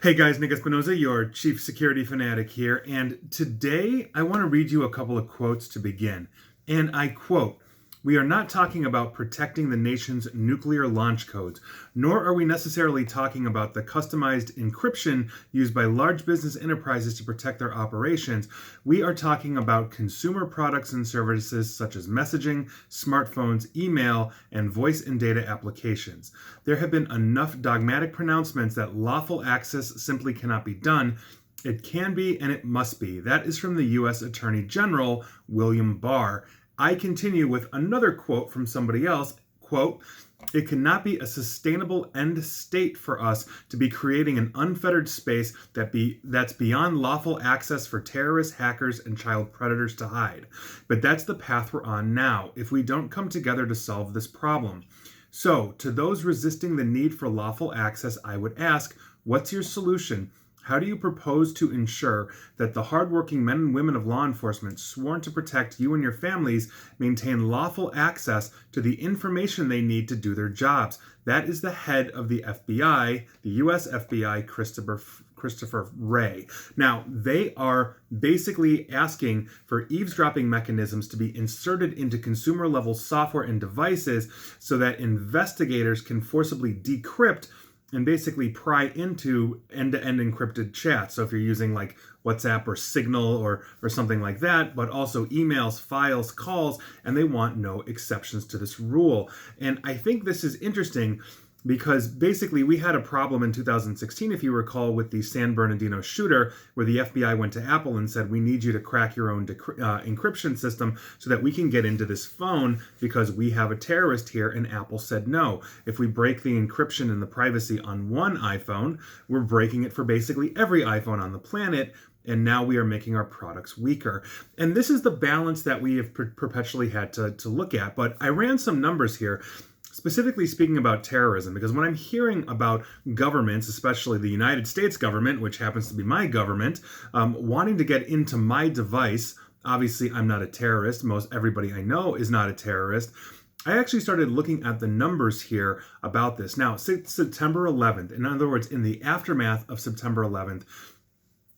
Hey guys, Nick Espinoza, your chief security fanatic here, and today I want to read you a couple of quotes to begin. And I quote, "We are not talking about protecting the nation's nuclear launch codes, nor are we necessarily talking about the customized encryption used by large business enterprises to protect their operations. We are talking about consumer products and services such as messaging, smartphones, email, and voice and data applications. There have been enough dogmatic pronouncements that lawful access simply cannot be done. It can be and it must be." That is from the U.S. Attorney General, William Barr. I continue with another quote from somebody else. Quote, "It cannot be a sustainable end state for us to be creating an unfettered space that's beyond lawful access for terrorists, hackers, and child predators to hide. But that's the path we're on now if we don't come together to solve this problem. So, to those resisting the need for lawful access, I would ask, what's your solution? How do you propose to ensure that the hardworking men and women of law enforcement sworn to protect you and your families maintain lawful access to the information they need to do their jobs?" That is the head of the FBI, the US FBI, Christopher Wray. Now, they are basically asking for eavesdropping mechanisms to be inserted into consumer level software and devices so that investigators can forcibly decrypt and basically pry into end-to-end encrypted chat. So if you're using like WhatsApp or Signal or something like that, but also emails, files, calls, and they want no exceptions to this rule. And I think this is interesting because basically we had a problem in 2016, if you recall, with the San Bernardino shooter, where the FBI went to Apple and said, "We need you to crack your own encryption system so that we can get into this phone because we have a terrorist here," and Apple said no. If we break the encryption and the privacy on one iPhone, we're breaking it for basically every iPhone on the planet, and now we are making our products weaker. And this is the balance that we have perpetually had to look at. But I ran some numbers here, specifically speaking about terrorism, because when I'm hearing about governments, especially the United States government, which happens to be my government, wanting to get into my device, obviously I'm not a terrorist, most everybody I know is not a terrorist, I actually started looking at the numbers here about this. Now, since September 11th, in other words, in the aftermath of September 11th,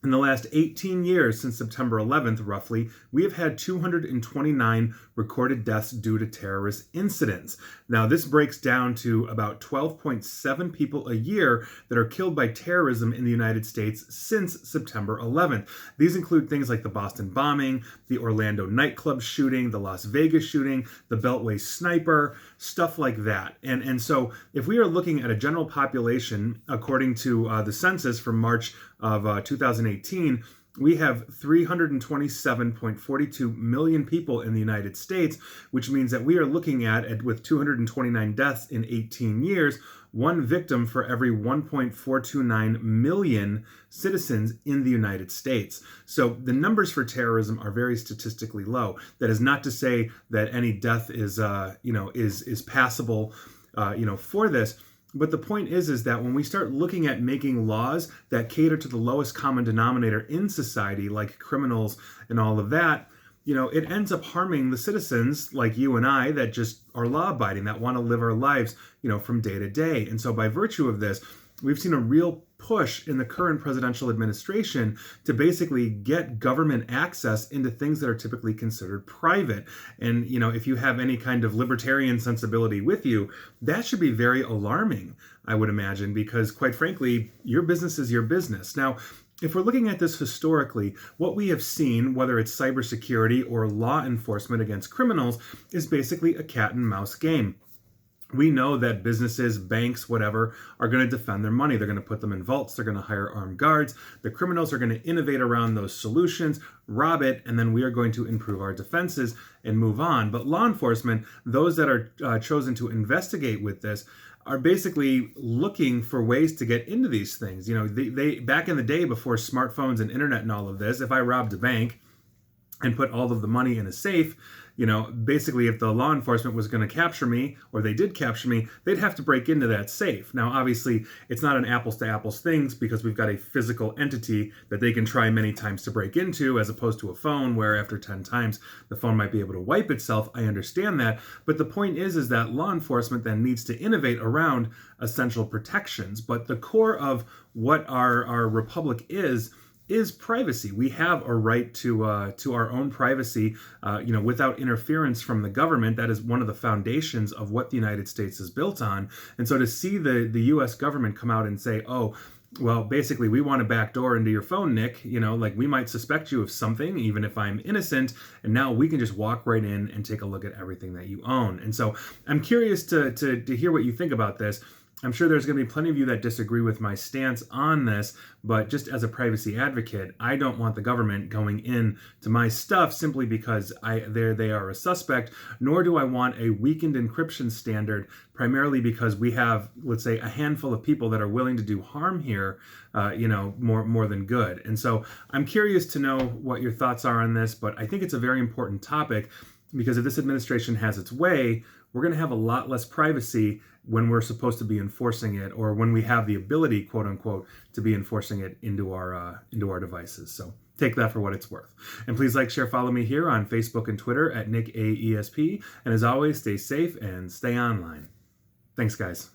in the last 18 years, since September 11th, roughly, we have had 229 recorded deaths due to terrorist incidents. Now, this breaks down to about 12.7 people a year that are killed by terrorism in the United States since September 11th. These include things like the Boston bombing, the Orlando nightclub shooting, the Las Vegas shooting, the Beltway sniper, stuff like that. And so if we are looking at a general population, according to the census from March of 2018, we have 327.42 million people in the United States, which means that we are looking at with 229 deaths in 18 years, one victim for every 1.429 million citizens in the United States. So the numbers for terrorism are very statistically low. That is not to say that any death is passable, for this. But the point is that when we start looking at making laws that cater to the lowest common denominator in society, like criminals and all of that, it ends up harming the citizens like you and I that just are law-abiding, that want to live our lives, from day to day. And so by virtue of this, we've seen a real push in the current presidential administration to basically get government access into things that are typically considered private. And, if you have any kind of libertarian sensibility with you, that should be very alarming, I would imagine, because quite frankly, your business is your business. Now, if we're looking at this historically, what we have seen, whether it's cybersecurity or law enforcement against criminals, is basically a cat and mouse game. We know that businesses, banks, whatever, are going to defend their money. They're going to put them in vaults. They're going to hire armed guards. The criminals are going to innovate around those solutions, rob it, and then we are going to improve our defenses and move on. But law enforcement, those that are chosen to investigate with this, are basically looking for ways to get into these things. They back in the day before smartphones and internet and all of this, if I robbed a bank and put all of the money in a safe, basically if the law enforcement was going to capture me, or they did capture me, they'd have to break into that safe. Now, obviously, it's not an apples to apples thing because we've got a physical entity that they can try many times to break into, as opposed to a phone where after 10 times the phone might be able to wipe itself. I understand that. But the point is that law enforcement then needs to innovate around essential protections. But the core of what our republic is privacy. We have a right to our own privacy, without interference from the government. That is one of the foundations of what the United States is built on. And so to see the U.S. government come out and say, oh, well, basically, we want a backdoor into your phone, Nick. Like we might suspect you of something, even if I'm innocent. And now we can just walk right in and take a look at everything that you own. And so I'm curious to hear what you think about this. I'm sure there's going to be plenty of you that disagree with my stance on this, but just as a privacy advocate, I don't want the government going in to my stuff simply because they are a suspect, nor do I want a weakened encryption standard primarily because we have, let's say, a handful of people that are willing to do harm here, more than good. And so I'm curious to know what your thoughts are on this, but I think it's a very important topic because if this administration has its way, we're going to have a lot less privacy when we're supposed to be enforcing it, or when we have the ability, quote unquote, to be enforcing it into our devices. So take that for what it's worth. And please like, share, follow me here on Facebook and Twitter at NickAESP. And as always, stay safe and stay online. Thanks, guys.